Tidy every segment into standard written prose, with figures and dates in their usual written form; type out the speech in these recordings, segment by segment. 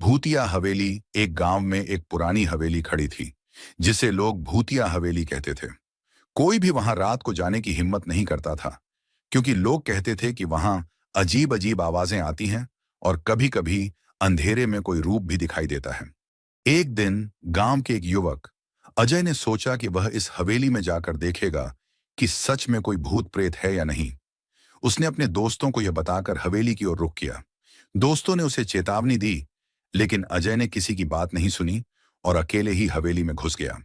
भूतिया हवेली। एक गांव में एक पुरानी हवेली खड़ी थी जिसे लोग भूतिया हवेली कहते थे। कोई भी वहां रात को जाने की हिम्मत नहीं करता था, क्योंकि लोग कहते थे कि वहां अजीब अजीब आवाजें आती हैं और कभी-कभी अंधेरे में कोई रूप भी दिखाई देता है। एक दिन गांव के एक युवक अजय ने सोचा कि वह इस हवेली में जाकर देखेगा कि सच में कोई भूत प्रेत है या नहीं। उसने अपने दोस्तों को यह बताकर हवेली की ओर रुख किया। दोस्तों ने उसे चेतावनी दी, लेकिन अजय ने किसी की बात नहीं सुनी और अकेले ही हवेली में घुस गया।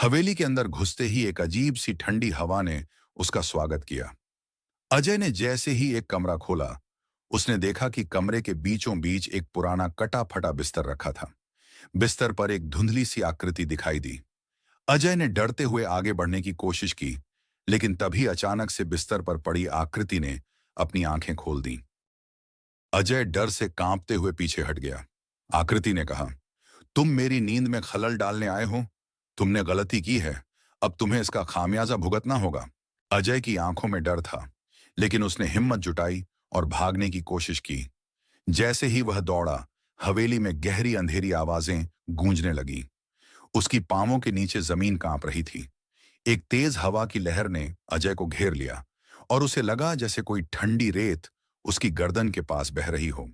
हवेली के अंदर घुसते ही एक अजीब सी ठंडी हवा ने उसका स्वागत किया। अजय ने जैसे ही एक कमरा खोला, उसने देखा कि कमरे के बीचों बीच एक पुराना कटा फटा बिस्तर रखा था। बिस्तर पर एक धुंधली सी आकृति दिखाई दी। अजय ने डरते हुए आगे बढ़ने की कोशिश की, लेकिन तभी अचानक से बिस्तर पर पड़ी आकृति ने अपनी आंखें खोल दी। अजय डर से कांपते हुए पीछे हट गया। आकृति ने कहा, तुम मेरी नींद में खलल डालने आए हो। तुमने गलती की है, अब तुम्हें इसका खामियाजा भुगतना होगा। अजय की आंखों में डर था, लेकिन उसने हिम्मत जुटाई और भागने की कोशिश की। जैसे ही वह दौड़ा, हवेली में गहरी अंधेरी आवाजें गूंजने लगी। उसकी पांवों के नीचे जमीन कांप रही थी। एक तेज हवा की लहर ने अजय को घेर लिया और उसे लगा जैसे कोई ठंडी रेत उसकी गर्दन के पास बह रही हो।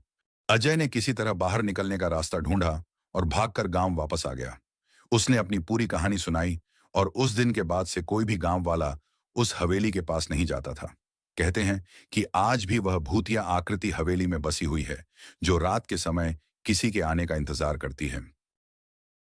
अजय ने किसी तरह बाहर निकलने का रास्ता ढूंढा और भागकर गांव वापस आ गया। उसने अपनी पूरी कहानी सुनाई और उस दिन के बाद से कोई भी गांव वाला उस हवेली के पास नहीं जाता था। कहते हैं कि आज भी वह भूतिया आकृति हवेली में बसी हुई है, जो रात के समय किसी के आने का इंतजार करती है।